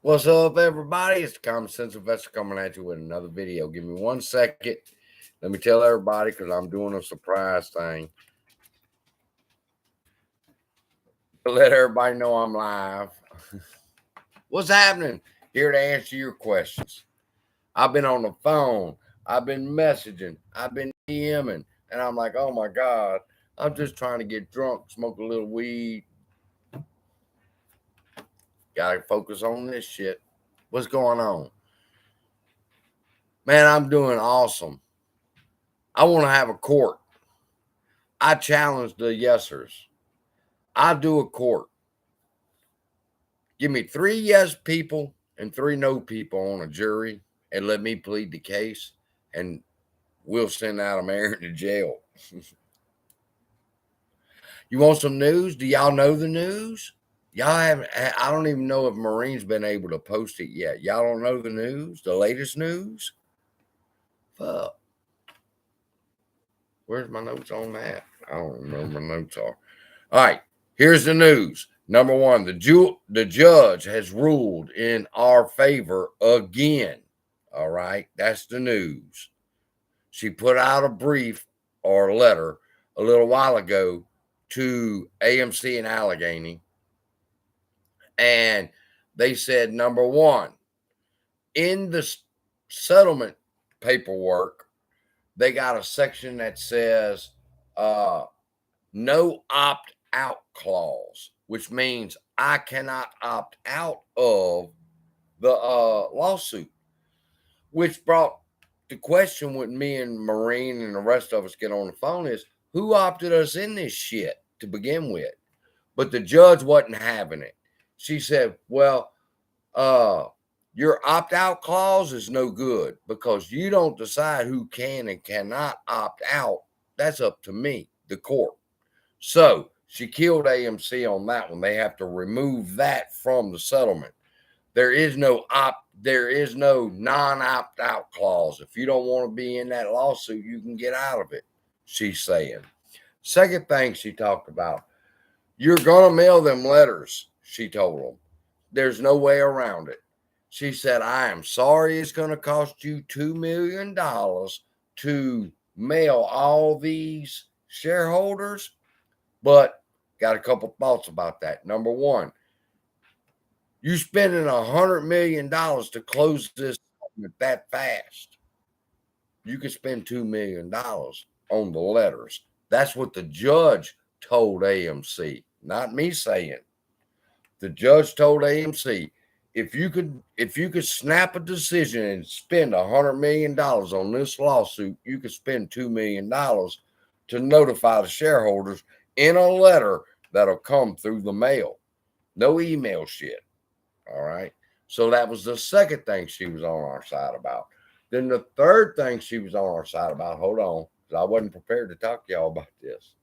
What's up, everybody? It's the Common Sense Investor coming at you with another video. Give me 1 second. Let me tell everybody because I'm doing a surprise thing to let everybody know I'm live. What's happening? Here to answer your questions. I've been on the phone. I've been messaging. I've been DMing. And I'm like, oh my God, I'm just trying to get drunk, smoke a little weed. Gotta focus on this shit. What's going on? Man, I'm doing awesome. I want to have a court. I challenge the yesers. I do a court. Give me 3 yes people and 3 no people on a jury and let me plead the case, and we'll send Adam Aaron to jail. You want some news? Do y'all know the news? Y'all haven't. I don't even know if Marine's been able to post it yet. Y'all don't know the news, the latest news? Fuck. Where's my notes on that? I don't remember my notes are. All right, here's the news. Number one, the judge has ruled in our favor again. All right, that's the news. She put out a brief or a letter a little while ago to AMC and Allegheny, and they said, number one, in the settlement paperwork, they got a section that says no opt-out clause, which means I cannot opt out of the lawsuit, which brought the question with me and Marine and the rest of us get on the phone is, who opted us in this shit to begin with? But the judge wasn't having it. She said, well, your opt-out clause is no good because you don't decide who can and cannot opt out. That's up to me, the court. So she killed AMC on that one. They have to remove that from the settlement. There is no non-opt-out clause. If you don't want to be in that lawsuit, you can get out of it, she's saying. Second thing she talked about, you're going to mail them letters, she told them. There's no way around it. She said, I am sorry it's going to cost you $2 million to mail all these shareholders, but got a couple thoughts about that. Number one, you spending $100 million to close this that fast. You could spend $2 million on the letters. That's what the judge told AMC, not me saying. The judge told AMC, if you could snap a decision and spend $100 million on this lawsuit, you could spend $2 million to notify the shareholders in a letter that'll come through the mail. No email shit. All right. So that was the second thing she was on our side about. Then the third thing she was on our side about, hold on, because I wasn't prepared to talk to y'all about this.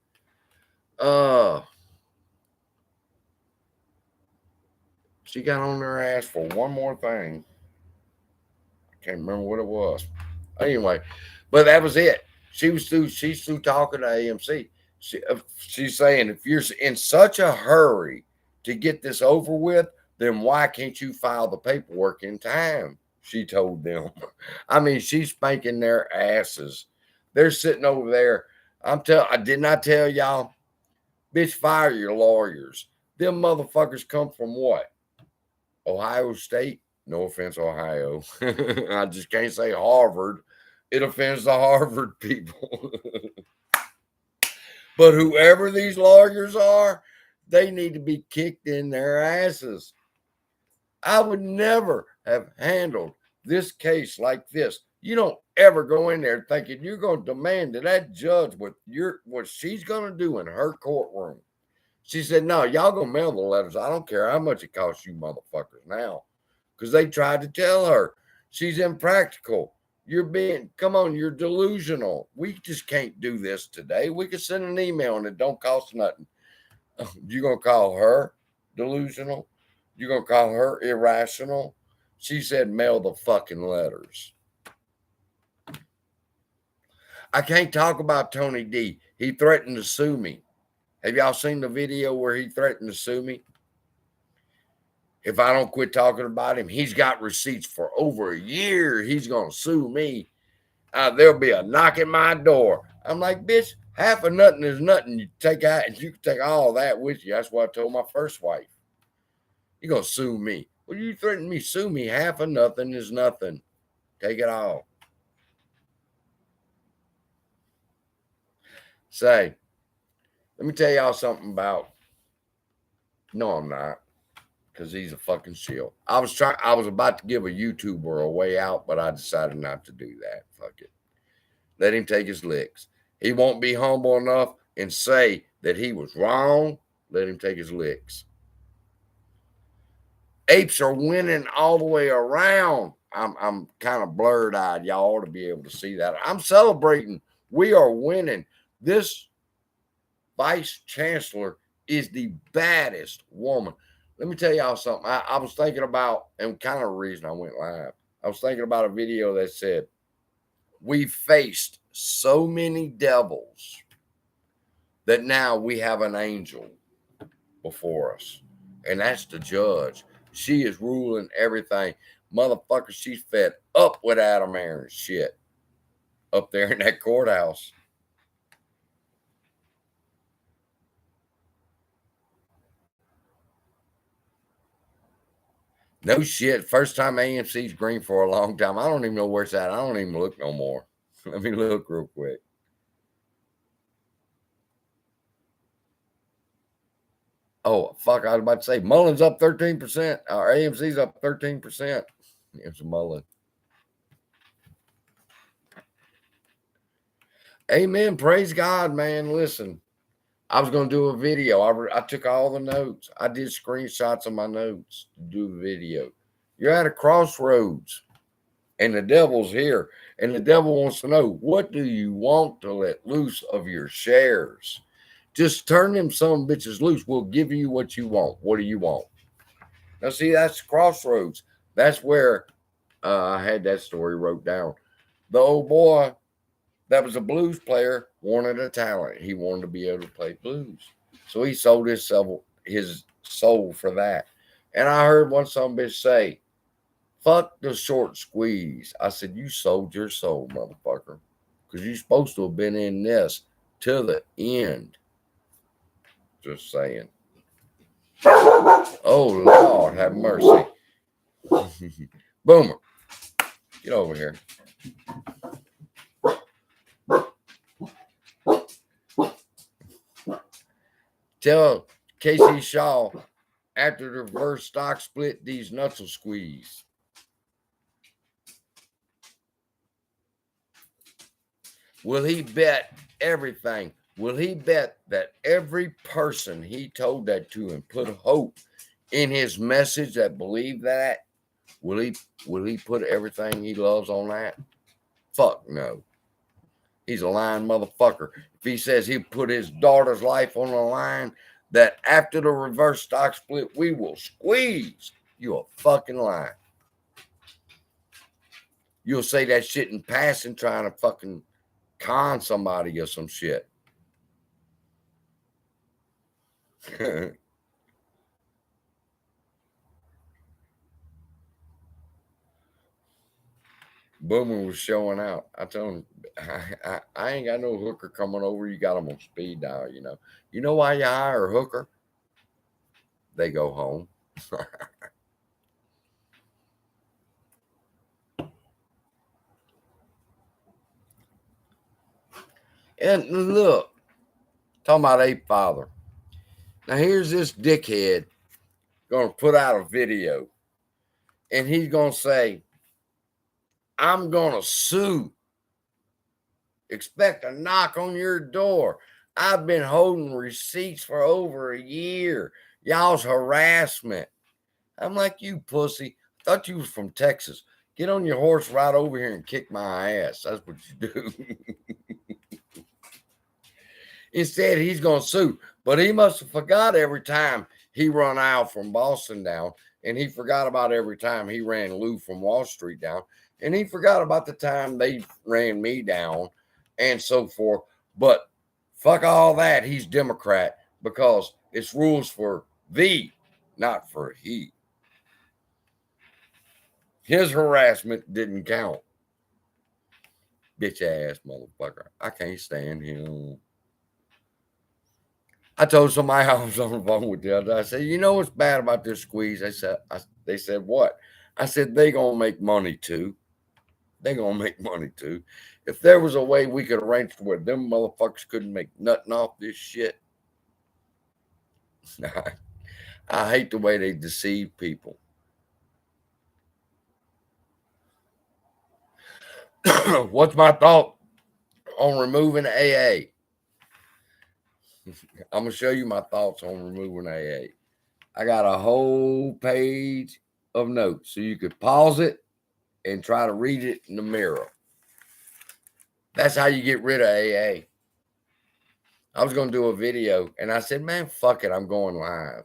She got on her ass for one more thing. I can't remember what it was. Anyway, but that was it. She's through talking to AMC. She's saying, if you're in such a hurry to get this over with, then why can't you file the paperwork in time? She told them. I mean, she's spanking their asses. They're sitting over there. I did not tell y'all, bitch, fire your lawyers. Them motherfuckers come from what? Ohio State? No offense, Ohio. I just can't say Harvard. It offends the Harvard people. But whoever these lawyers are, they need to be kicked in their asses. I would never have handled this case like this. You don't ever go in there thinking you're going to demand to that judge what she's going to do in her courtroom. She said, no, y'all going to mail the letters. I don't care how much it costs you motherfuckers now. Because they tried to tell her she's impractical. Come on, you're delusional. We just can't do this today. We could send an email and it don't cost nothing. You going to call her delusional? You going to call her irrational? She said, mail the fucking letters. I can't talk about Tony D. He threatened to sue me. Have y'all seen the video where he threatened to sue me? If I don't quit talking about him, he's got receipts for over a year. He's going to sue me. There'll be a knock at my door. I'm like, bitch, half of nothing is nothing. You take out, and you can take all that with you. That's what I told my first wife. You're going to sue me. Well, you threaten me, sue me. Half of nothing is nothing. Take it all. Say, let me tell y'all something about. No, I'm not. Because he's a fucking shield. I was about to give a YouTuber a way out, but I decided not to do that. Fuck it. Let him take his licks. He won't be humble enough and say that he was wrong. Let him take his licks. Apes are winning all the way around. I'm kind of blurred-eyed. Y'all ought to be able to see that. I'm celebrating. We are winning. This vice chancellor is the baddest woman. Let me tell y'all something. I was thinking about, and kind of the reason I went live, I was thinking about a video that said, we faced so many devils that now we have an angel before us. And that's the judge. She is ruling everything. Motherfucker, she's fed up with Adam Aaron's shit up there in that courthouse. No shit. First time AMC's green for a long time. I don't even know where it's at. I don't even look no more. Let me look real quick. Oh, fuck. I was about to say Mullen's up 13%. Or AMC's up 13%. It's a Mullen. Amen. Praise God, man. Listen, I was going to do a video. I took all the notes. I did screenshots of my notes to do a video. You're at a crossroads, and the devil's here. And the devil wants to know, what do you want to let loose of your shares? Just turn them some bitches loose. We'll give you what you want. What do you want? Now, see, that's Crossroads. That's where I had that story wrote down. The old boy that was a blues player wanted a talent. He wanted to be able to play blues. So he sold his soul for that. And I heard one some bitch say, fuck the short squeeze. I said, you sold your soul, motherfucker. Because you're supposed to have been in this till the end. Just saying. Oh, Lord, have mercy. Boomer, get over here. Tell Casey Shaw, after the reverse stock split, these nuts will squeeze. Will he bet everything? Will he bet that every person he told that to and put hope in his message that believed that? Will he put everything he loves on that? Fuck no. He's a lying motherfucker. If he says he'll put his daughter's life on the line, that after the reverse stock split, we will squeeze, you a fucking lie. You'll say that shit in passing trying to fucking con somebody or some shit. Boomer was showing out. I told him, I ain't got no hooker coming over. You got them on speed dial, you know. You know why you hire a hooker? They go home. And look, talking about Ape Father. Now here's this dickhead going to put out a video. And he's going to say, I'm going to sue. Expect a knock on your door. I've been holding receipts for over a year. Y'all's harassment. I'm like, you pussy. Thought you was from Texas. Get on your horse right over here and kick my ass. That's what you do. Instead, he's going to sue. But he must have forgot every time he run Al from Boston down. And he forgot about every time he ran Lou from Wall Street down. And he forgot about the time they ran me down and so forth. But fuck all that. He's Democrat because it's rules for thee, not for he. His harassment didn't count. Bitch ass motherfucker. I can't stand him. I told somebody I was on the phone with the other day. I said, you know what's bad about this squeeze? They said, what? I said, they gonna make money too. They gonna make money too. If there was a way we could arrange to where them motherfuckers couldn't make nothing off this shit, I hate the way they deceive people. What's my thought on removing AA? I'm gonna show you my thoughts on removing AA. I got a whole page of notes so you could pause it and try to read it in the mirror. That's how you get rid of AA. I was gonna do a video and I said, man, fuck it, I'm going live.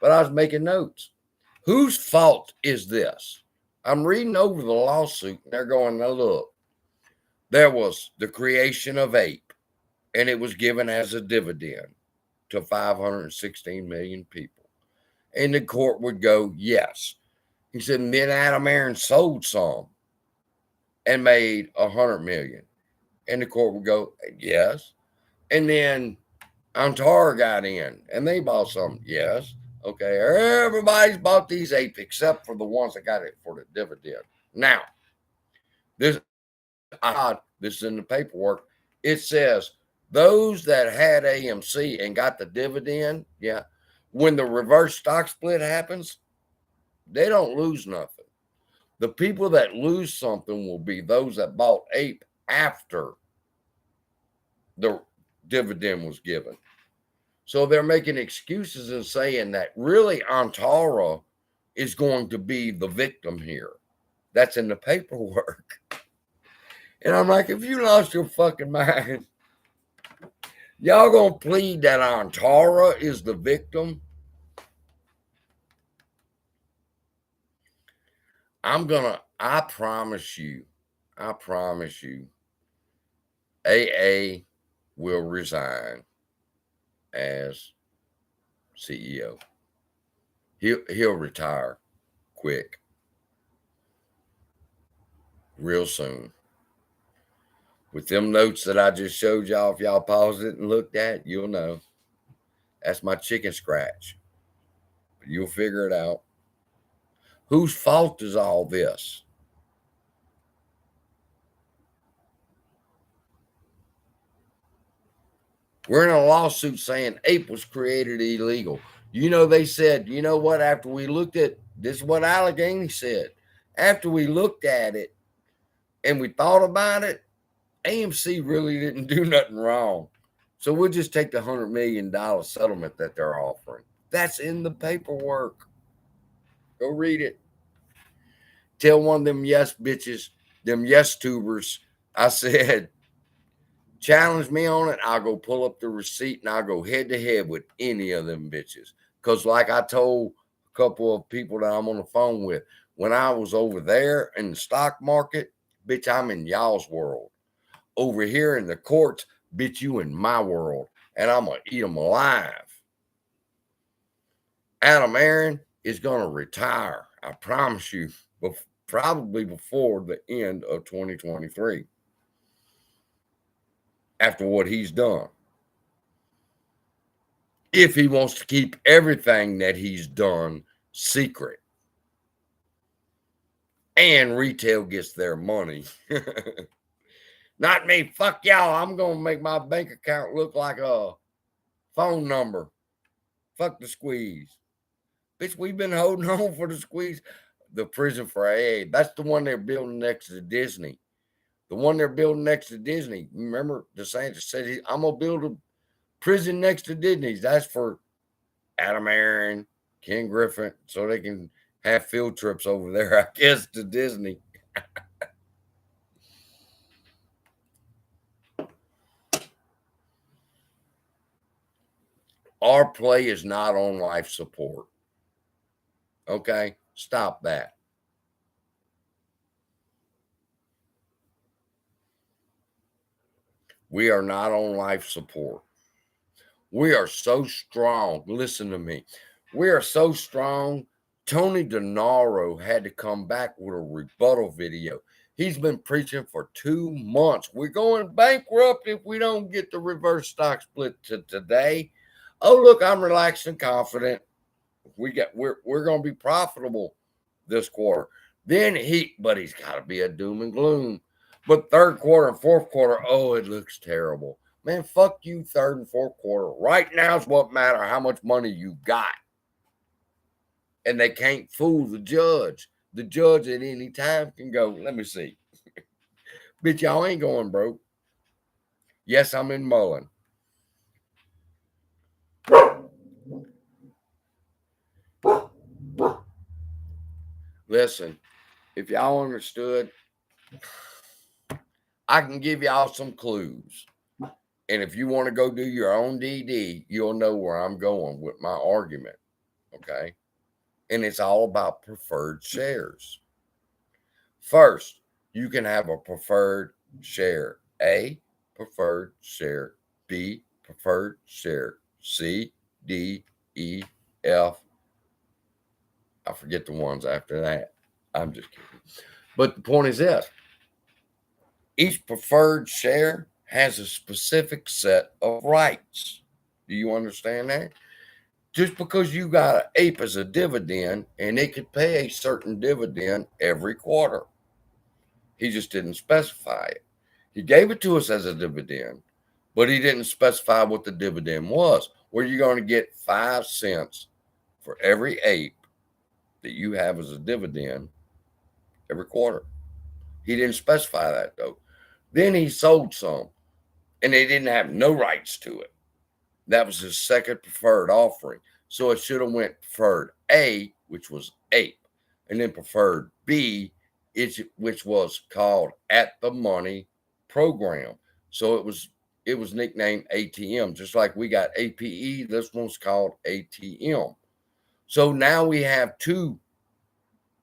But I was making notes. Whose fault is this? I'm reading over the lawsuit and they're going, now look, there was the creation of ape and it was given as a dividend to 516 million people. And the court would go, yes. He said, and then Adam Aaron sold some and made 100 million. And the court would go, yes. And then Antara got in and they bought some, yes. Okay, everybody's bought these apes except for the ones that got it for the dividend. Now, this is in the paperwork. It says those that had AMC and got the dividend, yeah, when the reverse stock split happens, they don't lose nothing. The people that lose something will be those that bought ape after the dividend was given. So they're making excuses and saying that really Antara is going to be the victim here. That's in the paperwork. And I'm like, if you lost your fucking mind, y'all gonna plead that Antara is the victim? I promise you, AA will resign as CEO. He'll retire quick, real soon. With them notes that I just showed y'all, if y'all paused it and looked at, you'll know. That's my chicken scratch. You'll figure it out. Whose fault is all this? We're in a lawsuit saying ape was created illegal. You know, they said, you know what, after we looked at this is what Allegheny said. After we looked at it and we thought about it, AMC really didn't do nothing wrong. So we'll just take the $100 million settlement that they're offering. That's in the paperwork. Go read it. Tell one of them yes bitches, them yes tubers, I said, challenge me on it. I'll go pull up the receipt and I'll go head to head with any of them bitches. Because like I told a couple of people that I'm on the phone with, when I was over there in the stock market, bitch, I'm in y'all's world. Over here in the courts, bitch, you in my world. And I'm going to eat them alive. Adam Aaron is going to retire. I promise you, probably before the end of 2023. After what he's done. If he wants to keep everything that he's done secret. And retail gets their money. Not me. Fuck y'all. I'm going to make my bank account look like a phone number. Fuck the squeeze. Bitch, we've been holding on for the squeeze. The prison for AA. That's the one they're building next to Disney. The one they're building next to Disney. Remember, DeSantis said, I'm going to build a prison next to Disney's. That's for Adam Aaron, Ken Griffin, so they can have field trips over there, I guess, to Disney. Our play is not on life support. Okay? Stop that. We are not on life support. We are so strong. Listen to me. We are so strong Tony DeNaro had to come back with a rebuttal video. He's been preaching for 2 months. We're going bankrupt if we don't get the reverse stock split to today. Oh, look, I'm relaxed and confident. We're going to be profitable this quarter. Then but he's got to be a doom and gloom. But third quarter and fourth quarter, oh, it looks terrible. Man, fuck you, third and fourth quarter. Right now is what matter, how much money you got. And they can't fool the judge. The judge at any time can go, let me see. Bitch, y'all ain't going broke. Yes, I'm in Mullen. Listen, if y'all understood, I can give y'all some clues. And if you want to go do your own DD, you'll know where I'm going with my argument. Okay. And it's all about preferred shares. First, you can have a preferred share A, preferred share B, preferred share C, D, E, F. I forget the ones after that. I'm just kidding. But the point is this. Each preferred share has a specific set of rights. Do you understand that? Just because you got an ape as a dividend and it could pay a certain dividend every quarter. He just didn't specify it. He gave it to us as a dividend, but he didn't specify what the dividend was. Where you're going to get 5 cents for every ape that you have as a dividend every quarter. He didn't specify that though. Then he sold some and they didn't have no rights to it. That was his second preferred offering. So it should have went preferred A, which was ape, and then preferred B, which was called at the money program. So it was nicknamed ATM, just like we got APE. This one's called ATM. So now we have 2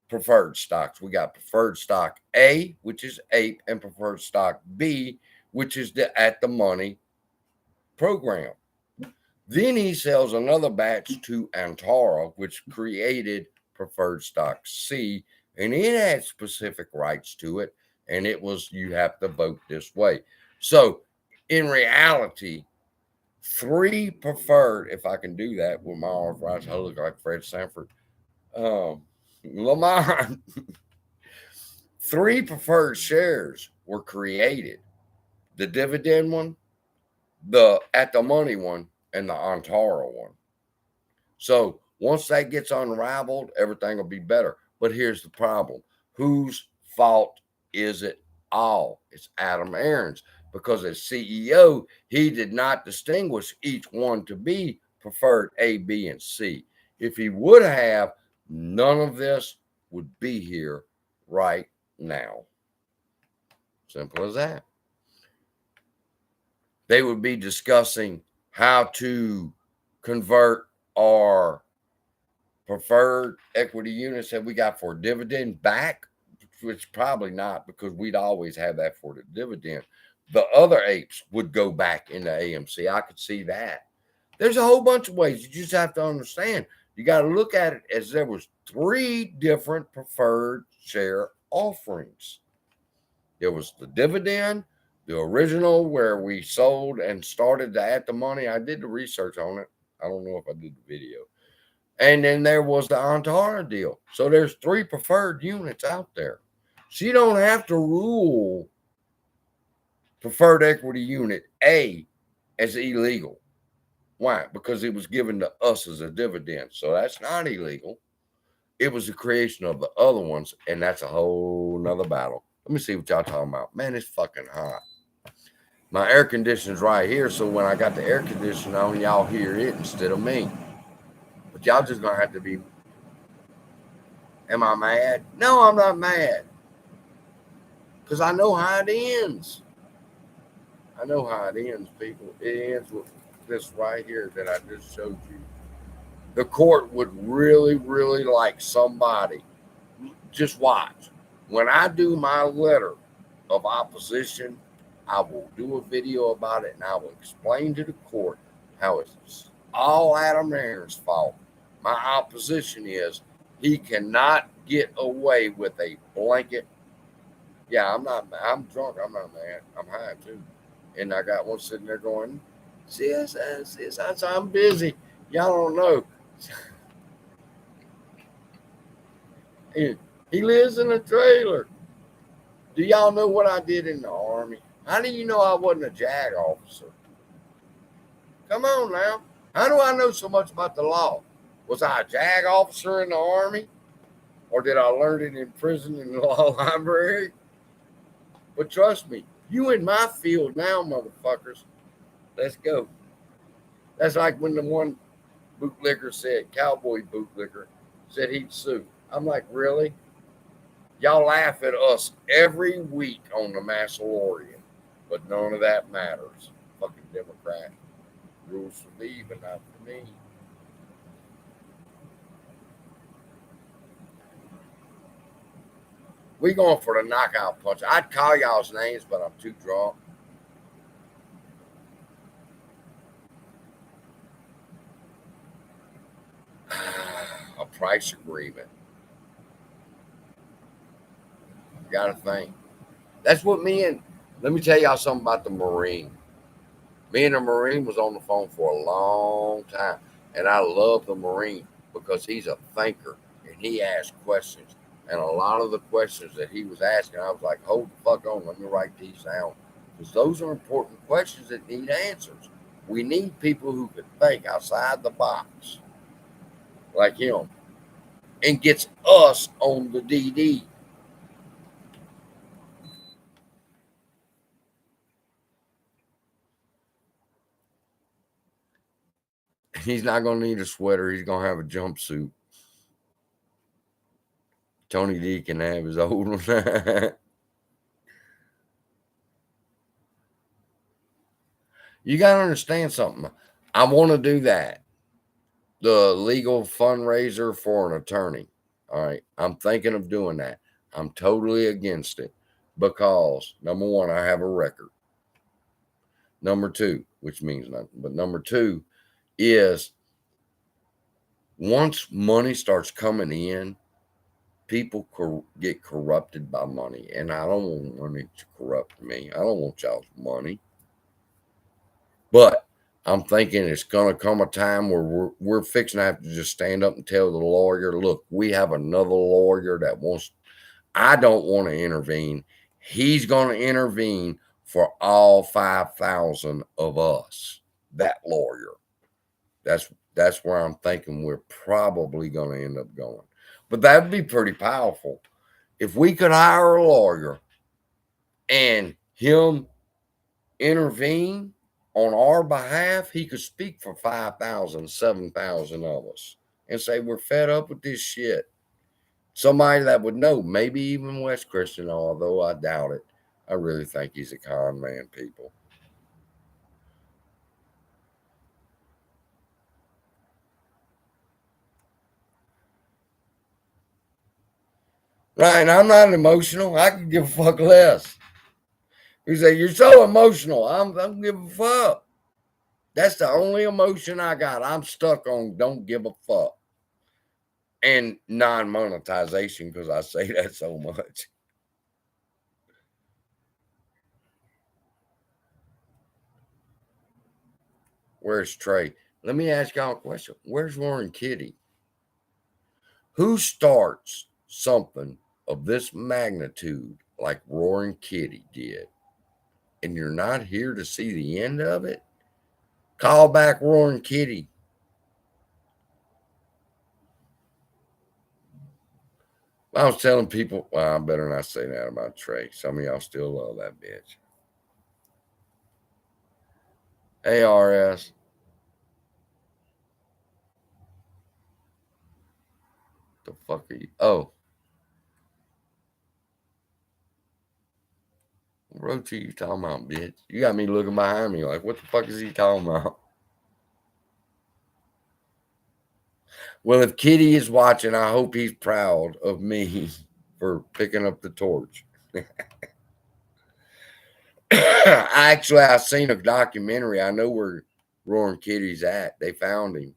preferred stocks. We got preferred stock A, which is ape, and preferred stock B, which is the at the money program. Then he sells another batch to Antara, which created preferred stock C, and it had specific rights to it. And it was, you have to vote this way. So in reality, 3 preferred, if I can do that with my arms right, I look like Fred Sanford. Lamar, 3 preferred shares were created. The dividend one, the at the money one, and the Antara one. So once that gets unraveled, everything will be better. But here's the problem. Whose fault is it all? It's Adam Aarons, because as CEO, he did not distinguish each one to be preferred A, B, and C. If he would have, none of this would be here right now. Simple as that. They would be discussing how to convert our preferred equity units that we got for dividend back, which probably not, because we'd always have that for the dividend. The other apes would go back into AMC. I could see that. There's a whole bunch of ways. You just have to understand. You got to look at it as there was 3 different preferred share offerings. There was the dividend, the original where we sold and started to add the money. I did the research on it. I don't know if I did the video. And then there was the Antara deal. So there's 3 preferred units out there. So you don't have to rule preferred equity unit A as illegal. Why? Because it was given to us as a dividend. So that's not illegal. It was the creation of the other ones, and that's a whole nother battle. Let me see what y'all talking about. Man, it's fucking hot. My air conditioner's right here, so when I got the air conditioner on, y'all hear it instead of me. But y'all just gonna have to be. Am I mad? No, I'm not mad. Because I know how it ends. I know how it ends, people. It ends with this right here that I just showed you. The court would really, really like somebody. Just watch. When I do my letter of opposition, I will do a video about it and I will explain to the court how it's all Adam Aaron's fault. My opposition is He cannot get away with a blanket. Yeah, I'm drunk. I'm not mad. I'm high too. And I got one sitting there going, CSS, I'm busy. Y'all don't know. He, he lives in a trailer. Do y'all know what I did in the Army? How do you know I wasn't a JAG officer? Come on now. How do I know so much about the law? Was I a JAG officer in the Army? Or did I learn it in prison in the law library? But trust me, you in my field now, motherfuckers. Let's go. That's like when the one bootlicker said, cowboy bootlicker, said he'd sue. I'm like, really? Y'all laugh at us every week on the Massalorian, but none of that matters. Fucking Democrat. Rules for thee, but not for me. We going for the knockout punch. I'd call y'all's names, but I'm too drunk. A price agreement. You gotta think. That's what me and let me tell y'all something about the Marine. Me and the Marine was on the phone for a long time. And I love the Marine because he's a thinker and he asks questions. And a lot of the questions that he was asking, I was like, hold the fuck on, let me write these down. Because those are important questions that need answers. We need people who can think outside the box, like him, and gets us on the DD. He's not going to need a sweater. He's going to have a jumpsuit. Tony D can have his old one. You got to understand something. I want to do that. The legal fundraiser for an attorney. All right. I'm thinking of doing that. I'm totally against it because number one, I have a record. Number two, which means nothing, but number two is once money starts coming in, people get corrupted by money. And I don't want money to corrupt me. I don't want y'all's money. But I'm thinking it's going to come a time where we're fixing to have to just stand up and tell the lawyer, look, we have another lawyer that wants, I don't want to intervene. He's going to intervene for all 5,000 of us, that lawyer. That's where I'm thinking we're probably going to end up going. But that'd be pretty powerful. If we could hire a lawyer and him intervene on our behalf, he could speak for 5,000, 7,000 of us and say, we're fed up with this shit. Somebody that would know, maybe even Wes Christian, although I doubt it. I really think he's a con man, people. Right, and I'm not emotional. I can give a fuck less. You say, you're so emotional. I'm give a fuck. That's the only emotion I got. I'm stuck on don't give a fuck. And non-monetization because I say that so much. Where's Trey? Let me ask y'all a question. Where's Warren Kitty? Who starts something of this magnitude like Roaring Kitty did, and you're not here to see the end of it? Call back Roaring Kitty. I was telling people, well, I better not say that about Trey. Some of y'all still love that bitch. ARS. The fuck are you? Oh, what roach are you talking about, bitch? You got me looking behind me like, what the fuck is he talking about? Well, if Kitty is watching, I hope he's proud of me for picking up the torch. I seen a documentary. I know where Roaring Kitty's at. They found him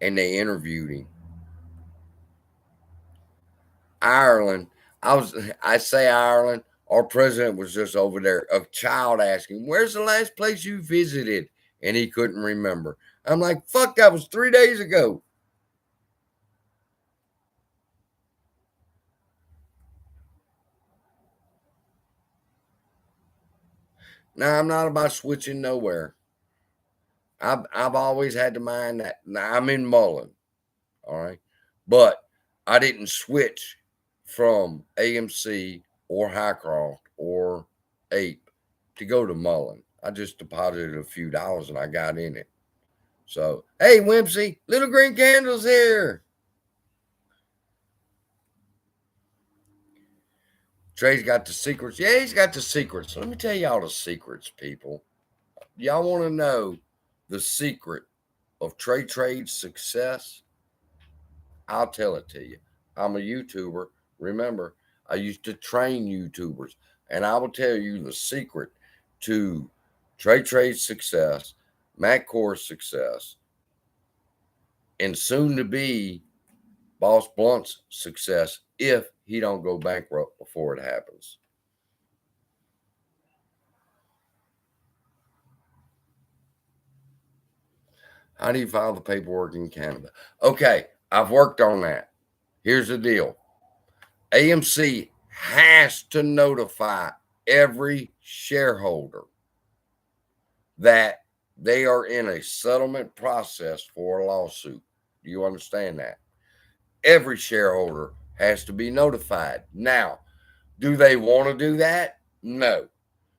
and they interviewed him. Ireland. I say Ireland. Our president was just over there. A child asking, "Where's the last place you visited?" And he couldn't remember. I'm like, "Fuck, that was 3 days ago." Now I'm not about switching nowhere. I've always had to mind that. Now I'm in Mullen, all right, but I didn't switch from AMC or Highcroft or Ape to go to Mullen. I just deposited a few dollars and I got in it. So hey, Wimpsy, little green candles here. Trey's got the secrets. Yeah, he's got the secrets. Let me tell y'all the secrets, people. Y'all want to know the secret of Trade's success? I'll tell it to you. I'm a YouTuber. Remember, I used to train YouTubers, and I will tell you the secret to Trade's success, Matt Core's success, and soon to be Boss Blunt's success if he don't go bankrupt before it happens. How do you file the paperwork in Canada? Okay, I've worked on that. Here's the deal. AMC has to notify every shareholder that they are in a settlement process for a lawsuit. Do you understand that? Every shareholder has to be notified. Now, do they want to do that? No.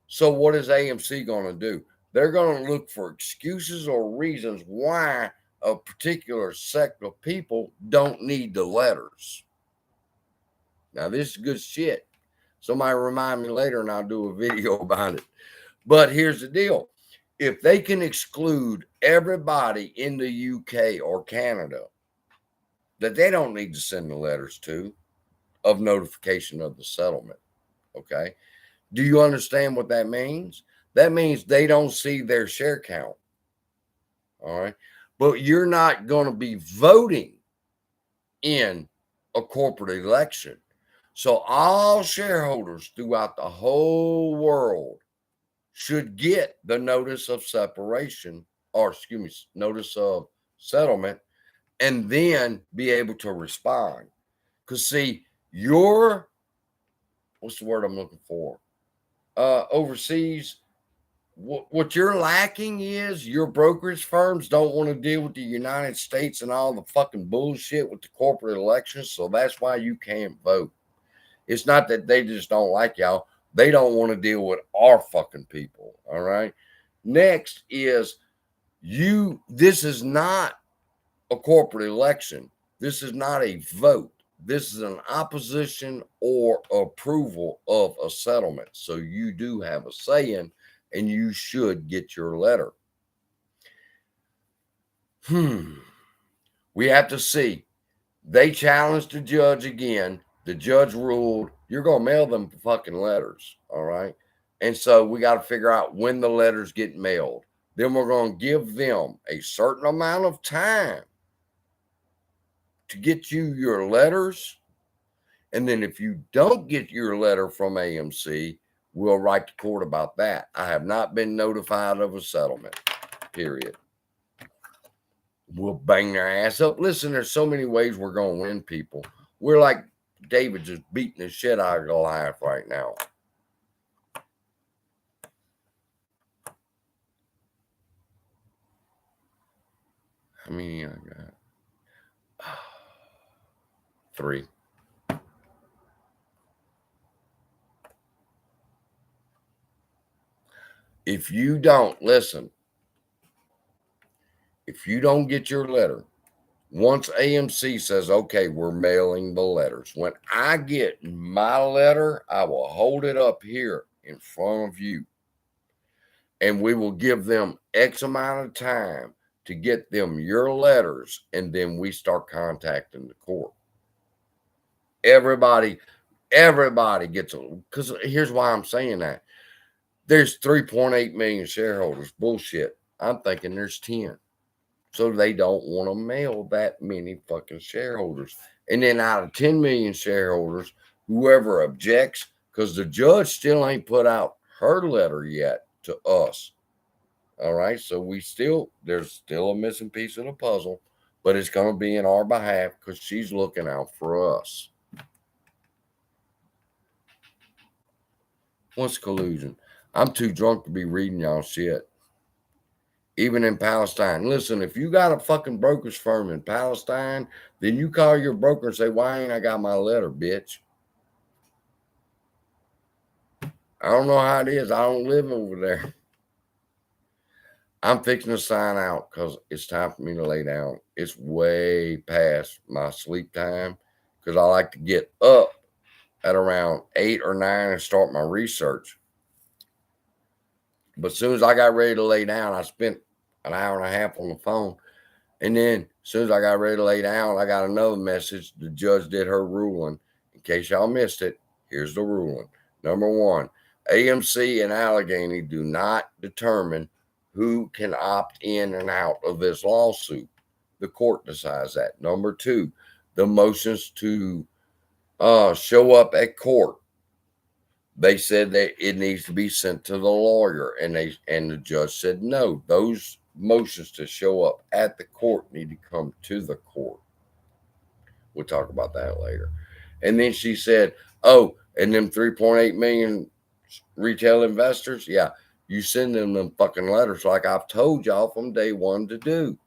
So, what is AMC going to do? They're going to look for excuses or reasons why a particular sect of people don't need the letters. Now, this is good shit. Somebody remind me later and I'll do a video about it. But here's the deal. If they can exclude everybody in the UK or Canada that they don't need to send the letters to of notification of the settlement, okay? Do you understand what that means? That means they don't see their share count, all right? But you're not going to be voting in a corporate election. So all shareholders throughout the whole world should get the notice of separation, or excuse me, notice of settlement, and then be able to respond. Because see, what's the word I'm looking for? Overseas, what you're lacking is your brokerage firms don't want to deal with the United States and all the fucking bullshit with the corporate elections. So that's why you can't vote. It's not that they just don't like y'all. They don't want to deal with our fucking people. All right. Next is this is not a corporate election. This is not a vote. This is an opposition or approval of a settlement. So you do have a say in, and you should get your letter. We have to see. They challenged the judge again. The judge ruled you're going to mail them fucking letters. All right. And so we got to figure out when the letters get mailed. Then we're going to give them a certain amount of time to get you your letters. And then if you don't get your letter from AMC, we'll write to court about that. I have not been notified of a settlement, period. We'll bang their ass up. Listen, there's so many ways we're going to win, people. We're like David just beating the shit out of Goliath right now. How many I got? 3. If you don't listen, if you don't get your letter, once AMC says, okay, we're mailing the letters, when I get my letter, I will hold it up here in front of you. And we will give them X amount of time to get them your letters. And then we start contacting the court. Everybody gets, because here's why I'm saying that. There's 3.8 million shareholders. Bullshit. I'm thinking there's 10. So they don't want to mail that many fucking shareholders. And then out of 10 million shareholders, whoever objects, because the judge still ain't put out her letter yet to us. All right. So there's still a missing piece of the puzzle, but it's going to be in our behalf because she's looking out for us. What's collusion? I'm too drunk to be reading y'all shit. Even in Palestine. Listen, if you got a fucking brokerage firm in Palestine, then you call your broker and say, why ain't I got my letter, bitch? I don't know how it is. I don't live over there. I'm fixing to sign out because it's time for me to lay down. It's way past my sleep time because I like to get up at around 8 or 9 and start my research. But as soon as I got ready to lay down, I spent an hour and a half on the phone. And then as soon as I got ready to lay down, I got another message. The judge did her ruling. In case y'all missed it, here's the ruling. Number one, AMC and Allegheny do not determine who can opt in and out of this lawsuit. The court decides that. Number two, the motions to show up at court. They said that it needs to be sent to the lawyer, and the judge said no. Those motions to show up at the court need to come to the court. We'll talk about that later. And then she said, "Oh, and them 3.8 million retail investors, yeah, you send them fucking letters like I've told y'all from day one to do."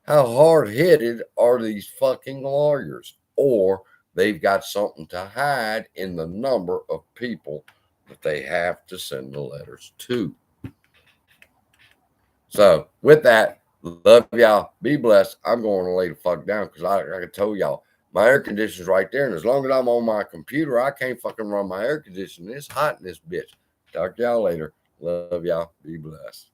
How hard-headed are these fucking lawyers? Or they've got something to hide in the number of people that they have to send the letters to. So with that, love y'all. Be blessed. I'm going to lay the fuck down because I told y'all my air conditioner's right there. And as long as I'm on my computer, I can't fucking run my air conditioner. It's hot in this bitch. Talk to y'all later. Love y'all. Be blessed.